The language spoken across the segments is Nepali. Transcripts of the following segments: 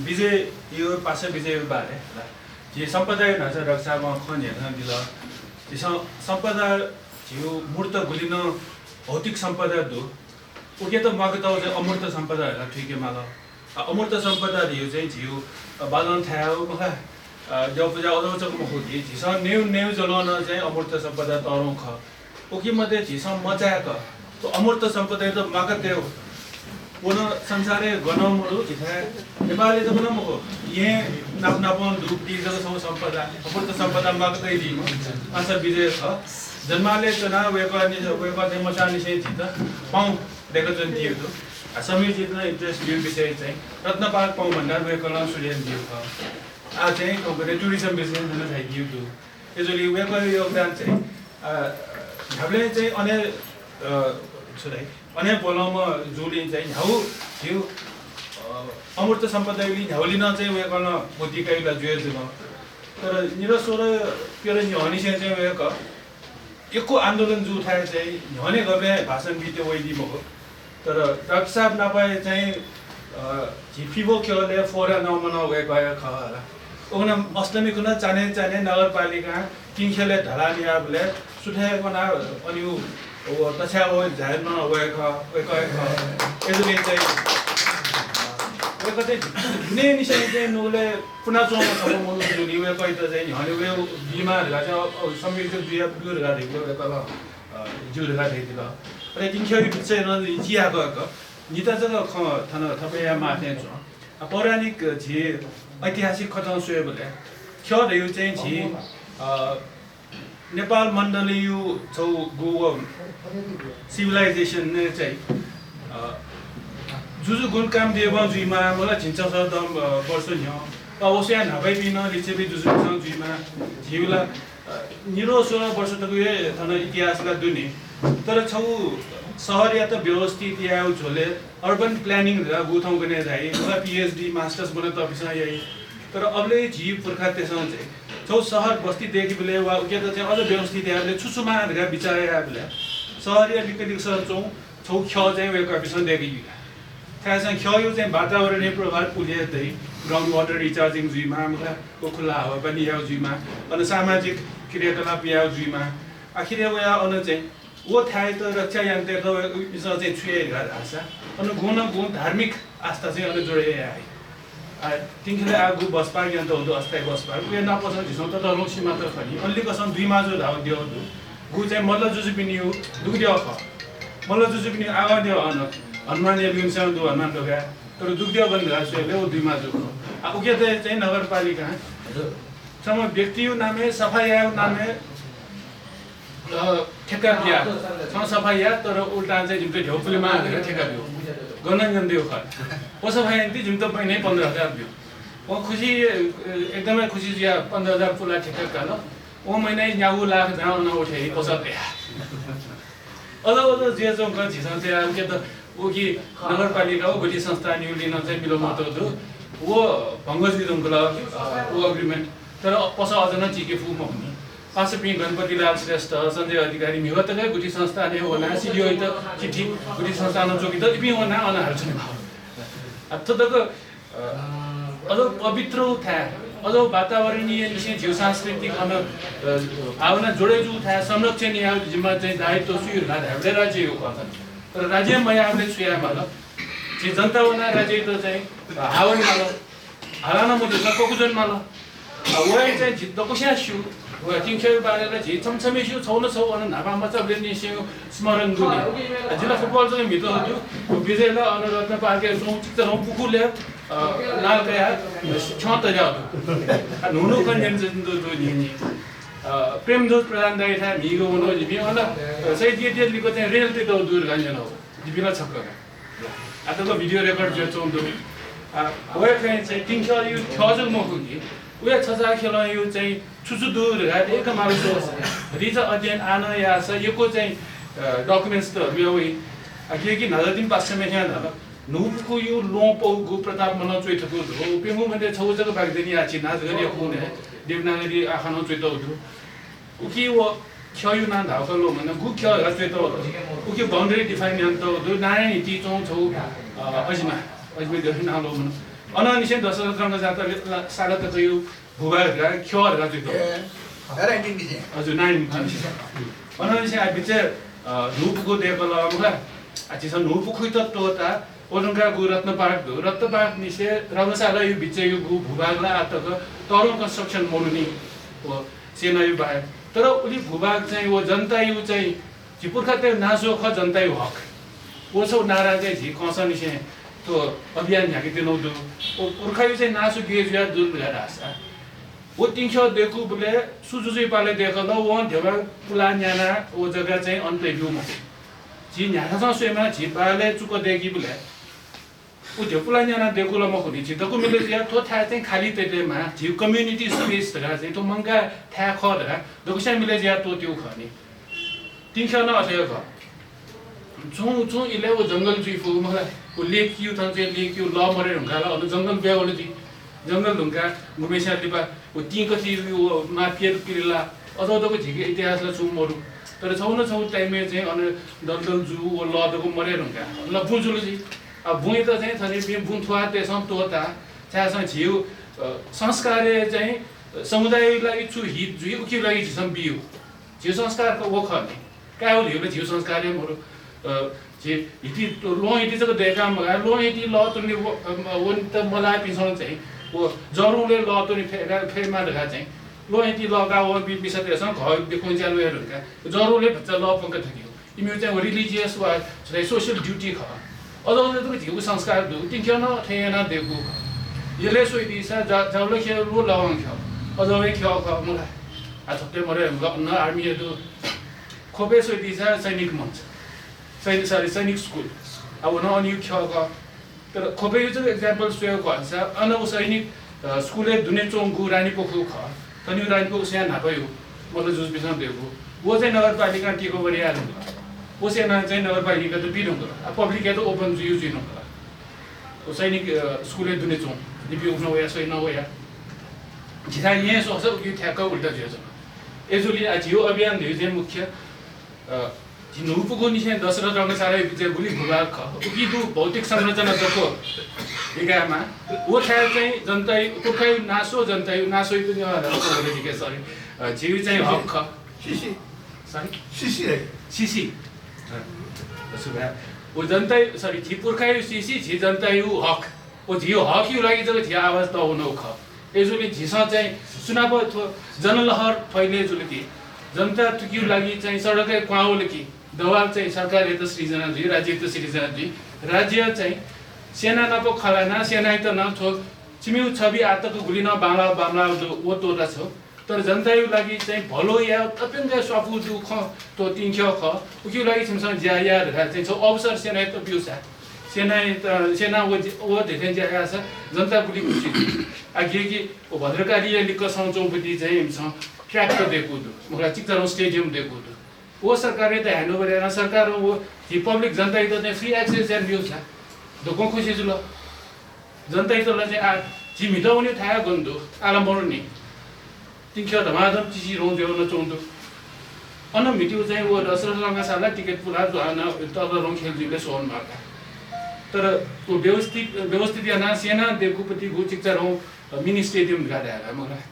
विजय यो पासे विजय बारे जे सम्पदा नजर रक्षामा खन्या दिल जे सम्पदा जिउ मूर्त गुलिन भौतिक सम्पदा दु ओके त मगत जे अमूर्त सम्पदा होला ठिकै माल अमूर्त सम्पदा दियो चाहिँ जिउ बालन थायो मखा जो पूजा अदौचक मखुदी जिस नेउ जलन चाहिँ अमूर्त सम्पदा तरौ ख ओके मध्ये जिस मजाक तो अमूर्त सम्पदा त मगत देउ पुन संसारे गणमहरू जिथा नेपाली त पुन मको ये नापन धूप दिजको सब सम्पदा अमूर्त सम्पदा मगतै दि अंश विजय छ जन्माले तना वेको चाहिँ मचानी चाहिँ जित पाउ देखो जन दियो तो समीर जितना इन्ट्रेस्ट दियो विषय चाहिँ रत्नपाल पाउ भन्दा वेको न सुर्यन दियो ख आ चाहिँ कम्पनी टुरिज्म बिजनेस गर्न थाइ दियो तो यसले वेको योगदान चाहिँ हामीले चाहिँ अने छुदै अने बोलाउमा जुली चाहिँ झ्याउ थियो अमूर्त सम्पदाले झ्याउलिन चाहिँ उयो गर्न बुद्धिकाइला जुए जुन तर निरस्वर पेर हनी चाहिँ उयो एकको आन्दोलन जु उठाए चाहिँ हने गर्ने भाषण बित्यो वैदि मको तर डाक्टर साहब नपाए चाहिँ झिफिबो खेले फोरा नमना उयो गयो खला ओना अष्टमी कुन चाने नगरपालिका किङखेले ढलानियाबले सुठाएको ना अनि वो तछा वो जाहिर न हुए का यसले चाहिँ वो कतै जुनै निशानी चाहिँ नुले पुनः चोमा सब मनु जुली वे कहि त चाहिँ हने वे बिमार चाहिँ समिति दुया बिउर गाडेको कला जुर गाडेको र किङखेली चाहिँ न जिया गएको निता जग थाना थपया माथे छ पौराणिक झे ऐतिहासिक खतन सोय बोले ख्यो यो चाहिँ झे नेपाल मण्डली यो छौ गो सिभिलाइजेसन ने चाहिँ जुजु गुण काम देव जुइमा मलाई छिन्छ छ दम वर्ष नि अवश्य नभइ बिन लिचेबी जुजु सँग जुइमा झिउला निरो 16 वर्ष तक यो थन इतिहासला दुनी तर छौ शहर या त व्यवस्थित या झोले अर्बन प्लानिङ र गुथौ गर्ने जाइ मलाई पीएचडी मास्टर्स बने त अफिसमा यही तर अबले झिउ पुर्खा त्यसमा चाहिँ छौ शहर बस्ती देखि बेले वा उके त चाहिँ अझ व्यवस्थित याले छुछुमा ढगा विचार याले शहर या लिकलिक सर छौ ख चाहिँ वेको अफिसमा देखि थाहा छ ख यो चाहिँ वातावरणीय प्रभाव पुले चाहिँ ग्राउन्ड वाटर रिचार्जिङ जुइमा मुखा खुला हावा पनि याउ जुइमा अनि सामाजिक क्रियाकलाप याउ जुइमा आखिर या अन चाहिँ वो थाहा त रक्षा यान्त्रको विषय चाहिँ छुए आशा अनि गुण धार्मिक आस्था चाहिँ अझ जोडे आए तिनखेले आगु बस पार्क यन्त्र हुँदो अस्थायी बस पार्क उयो नपसन्द झिसौँ त लौसी मात्र खनि अन्ली कसम 2 माजु धाउ दियो गु चाहिँ मल्ल जुजु पनि हो दुग्दियो ख मल्ल जुजु पनि आगा दियो हनुमान लिन्छ दु हनुमान ढोका तर दुग्दियो पनि राष्ट्रले ओ 2 माजु अब उके चाहिँ नगरपालिका सम व्यक्ति नामे सफाई नामे ठेक्का दिया सफाई तर उल्टा चाहिँ जिम्तो झोपुलीमा हालेर ठेक्का दियो गणन दियो ख ओ सफाई नि जिम्तो पनि 15000 दियो ओ खुसी एकदमै खुसी जिया 15000 पुला ठेक्का काल ओ महिना यागु लाख जाउ न उठे पसत अझ जे जो ग झिसन चाहिँ के त ओ कि नगरपालिका ओ गुटी संस्था न्युलिन चाहिँ बिलो मत दु वो भंगज दिदुङ ओ एग्रीमेन्ट तर पस अझ न चिके फु म हुने पासपी गणपतिलाल श्रेष्ठ सञ्जय अधिकारी मिहतकै गुटी संस्था ने होला सिडिओ त चिठी गुटी संस्था न जोगी त इपि होना अनहार छ अब तक अझ पवित्र था अझ वातावरणीय निश्चय जीव सांस्कृतिक अन भावना जोडे जु था संरक्षण या जिम्मा चाहिँ दायित्व सुइर ना हामीले राज्य हो तर राज्य मयाले सुया माल जे जनता वना राज्य त चाहिँ हावन माल हालाना मुदु सकोकुजन माल वय चाहिँ जित्द कोशा छु व तिङखेल बारेर जे चमचमे छु छौन छौ अन नाभा मचबले निस्यो स्मरण गुनी जिल्ला फुटबल चाहिँ मितो हो विजयला अनुरत्न पार्के सौ चित्त रौ पुखुले लाल गया छ त जाउ नुनु कन्जन जन्दो दो नि प्रेमजोत प्रधान दाइ था मिगो बनो जिबी अन सही दिए लिको चाहिँ रेल ते दो दूर गन्जन हो जिबिला छक्क आतको भिडियो रेकर्ड जो चोन्दो वय चाहिँ तिङखेल यो खजल मको कि उया छजा खेल यो चाहिँ छुछु दूर एक मालसो रिज अध्ययन आन या छ यको चाहिँ डकुमेन्ट्स त मेवै के कि नजदिन पासमे यहाँ न नुको यो लोपौ गु प्रताप मन चोइथको हो पेमु मते छौ जग बागदेनी आछि नाच गरे कुने देवनागरी आखानो चोइतो दु उकी वो खयु ना धाउक लो मन गु ख चोइतो उकी बाउन्ड्री डिफाइन यान त दु नारायण ति चौ छौ अजमा देखि ना लो मन 어나니신 더서 그런 거 살았다 그 부바가 켜를 가지고 알아 인디지 아주 나인 어나니신 아 비제 누부고 되발라 뭐가 아치선 누부고 있었다 오른가 구рат나 파르크 니세 라마살라 유 비제 유 부바가 아따가 तरुण कंस्ट्रक्सन मोनुनी वो सेना यु बाहेक तर उली भूभाग चाहिँ वो जनता यु चाहिँ जी पुर्खाते नासो ख जनता यु हक वो सो नारा चाहिँ जी कंसनी से तो अभियान झाके दिनो दु वो पुर्खा यु चाहिँ नासो गेजुया दुल गरासा वो तिंख्यो देखु बुले सुजुजुइ पाले देखल वो देवा पुला न्याना वो जग्गा चाहिँ अन्त यु म जी न्याना सँग सोमा जी पाले चुक देखि बुले उद्योग पुलान्याना देखुला म खुदी छिटको मिले या तो था चाहिँ खाली तेतेमा जी कम्युनिटी स्पेस दरा चाहिँ तो मंगा था ख दरा दोकसा मिले या तो त्यो खनी तिनखना अथय ख छु इले वो जंगल जुइफु मलाई वो लेक यु थ चाहिँ लेक यु ल मरे हुँगाला अन जंगल बेगले जी जंगल हुँगा गुमेसा दिपा वो ती कति वो माफियर पिरला अझदको झिके इतिहासला छु मरु तर छौ टाइममा चाहिँ अन दलदल जु वो लदको मरे हुँगा ल बुझुल जी अब बुई त चाहिँ थने बिम बुन थुवा त्यसम तोता चासँग झिउ संस्कारले चाहिँ समुदायलाई छु हित जुइ उकि लागि झिसम बिउ झिउ संस्कारको वो खने काउ लिउले झिउ संस्कारले मरु जे हिति लो हिति जको देखा मगा लो हिति ल तुनि वन त मलाई पिसन चाहिँ वो जरुले ल तुनि फेमा देखा चाहिँ लो हिति लगा व बिसा त्यसम घर देखुन जालु हेरुका जरुले भच्चा ल पंक थकियो इमु चाहिँ रिलिजियस वा सोशल ड्युटी ख अदौले तो जीव संस्कार दु तिंख्यो न थेना देखु यले सोइदि सा जाउले खे रो लाउन ख्यो अदौले ख्यो ख मलाई आ थप्ते मरे न आर्मी दु खोपे सोइदि सा सैनिक मञ्च सैनिक स्कुल अब न अनि ख्यो ख तर खोपे यो चाहिँ एक्जाम्पल सोयो ख सा अन सैनिक स्कुलले दुने चोंगु रानी पोखु ख तनि रानी पोखु स्या नापयो मतलब जुस बिसन देखु वो चाहिँ नगरपालिका टेको गरिया वो सेना चाहिँ नगरपालिका त बिरुङ पब्लिक या त ओपन युज हुनु होला वो सैनिक स्कुलले दुने चों दिपि उठ्न वया सै नवया जिथा यहाँ सोच उयो ठ्याक्क उल्टा जियो एजुली जियो अभियान दियो चाहिँ मुख्य जिनुपुको निसे दशरथ रंगशाला चाहिँ गुली भूभाग ख उकि दु भौतिक संरचना जको एगामा वो ठ्या चाहिँ जनता पुर्खै नासो जनता नासो पनि होला के सरी जिउ चाहिँ हक ख सिसी वो जनता सरी जी पुर्खा सीसी जी जनता यु हक वो जियो हक यु लागि जग झिया आवाज त हुनु ख एजुली झिसा चाहिँ सुनाप जनलहर फैले जुलकी जनता तुक्यु लागि चाहिँ सडकै क्वाउले कि दबाब चाहिँ सरकारले त सृजना दुई राज्य त सृजना दुई राज्य चाहिँ सेना नपो खलाना सेना त न छो छिमिउ छवि आतको गुली न बामला वो तोरा छ तर जनताको लागि चाहिँ भलो या अत्यन्त सफु दुख तो तिंख्यो ख उकि लागि छिमसँग ज्याया चाहिँ छ अवसर सेना त बिउसा सेना वो धेरै ज्याया छ जनता गुली खुसी आगे कि भद्रकाली लिक सौचौपति चाहिँ हिमसँग ट्र्याक त देखु दु मलाई चिकचरो स्टेडियम देखु दु वो सरकारले त ह्यान्डओभर गर्न सरकार वो जी पब्लिक जनता त चाहिँ फ्री एक्सेस एन्ड बिउसा दोको खुसी जुल जनता त चाहिँ आ जी मिटाउने थाहा गन्दु आलम्बनु नि तिंख्यो धमाधम चिसी रों देउन चोंदु अन मिटिउ चाहिँ वो दशरथ रंगशाला टिकट पुला जोहान तब रों खेलजिले सोन मार्का तर वो व्यवस्थित याना सेना देखुपति गु चिकचरो मिनी स्टेडियम गाडा मलाई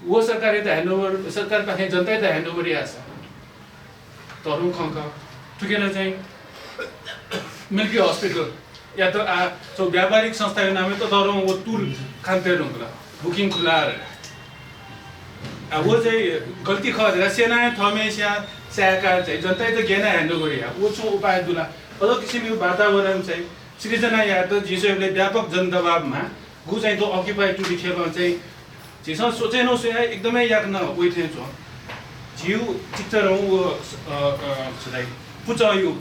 वो सरकारले त ह्यान्डओभर सरकार पाखे जनता त ह्यान्डओभर यासा तरुङ खंका टुकेर चाहिँ मिल्की हस्पिटल या त आ सो व्यापारिक संस्थाको नामले त तरुङ वो टुर खान्ते रुङला बुकिङ खुला वो चाहिँ गल्ती खरेर सेना थमेस्या स्याका चाहिँ जनता त गेना ह्यान्डओभर या वो छु उपाय दुला अझ किसिमको वातावरण चाहिँ सृजना या त जिसोले व्यापक जनदबावमा गु चाहिँ त अक्युपाई टु खेल चाहिँ जिसँग सोचेन सोया एकदमै याक न उइथे छ जिउ चित्तर वो सदाय पुचा यो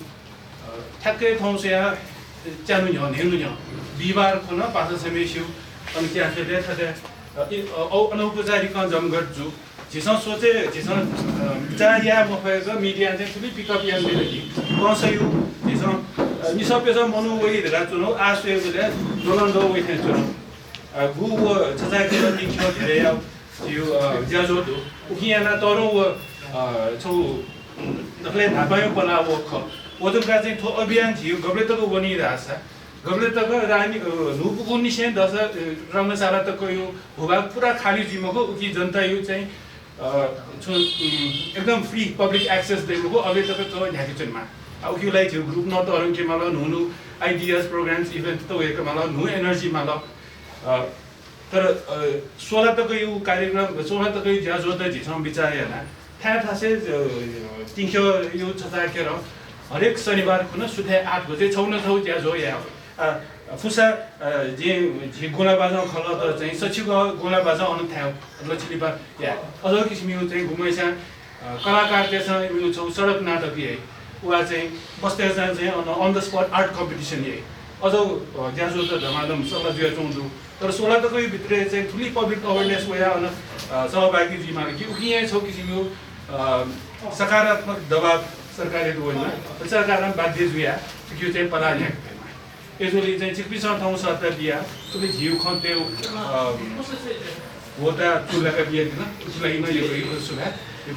ठ्याक्कै ठाउँ सोया च्यानु न्य नेनु न्य बिबार खोन पासा समेस्यु अनि क्या खेले थदे अनौपचारिक जमघट जु जिसँग सोचे जिसँग चाया मफेगा मिडिया चाहिँ ठुली पिकअप यान दिलेकी कसैयो जिसँग निसपेस मनु वही धरा चुनो आसुए बोले दोलन्दो वही थे चुनो गु वो छजाके दिख्यो धेरै यो ज्याजो दु उकियाना तरो वो छौ नखले नापायो पला वो ख ओदुका चाहिँ थो अभियान थियो गब्ले तको बनि रासा गबले तक रानी नुपुकुनी से दस रंग सारा तक यो भूभाग पूरा खाली जिमको उकी जनता यो चाहिँ एकदम फ्री पब्लिक एक्सेस दिएको अबे तक तो न्याकिचनमा अब उकीलाई थियो ग्रुप न त अरु के माला नुनु आइडियाज प्रोग्राम्स इभेन्ट त वेक माला नु एनर्जी माला तर 16 तक यो कार्यक्रम 16 तक यो ज्याजो त झिसम विचार हैन था से तिंख्यो यो छता केर हरेक शनिबार कुन सुथे 8 बजे छौन छौ ज्याजो या फुसा जे गोला बाजा खल त चाहिँ सचिव गोला बाजा अनु थायो लचिली बा या अझ किसिमको चाहिँ घुमैसा कलाकार त्यसमा यो छौ सडक नाटक है उहाँ चाहिँ बस्दै चाहिँ on the spot art competition यही अझ ज्याजो त धमाधम 16 तर 16 तक यो भित्र चाहिँ ठुली पब्लिक अवेरनेस वया अन सहभागी जिमा कि उकिए छौ किसिमको सकारात्मक दबाव सरकारले होइन सरकारले बाध्य जुया त्यो चाहिँ पलाल्या यसले चाहिँ चिकपिसा ठाउँ सरकार दिया तुले घिउ खन्ते होता चुलाका बिया दिन उसलाई न यो सुगा यो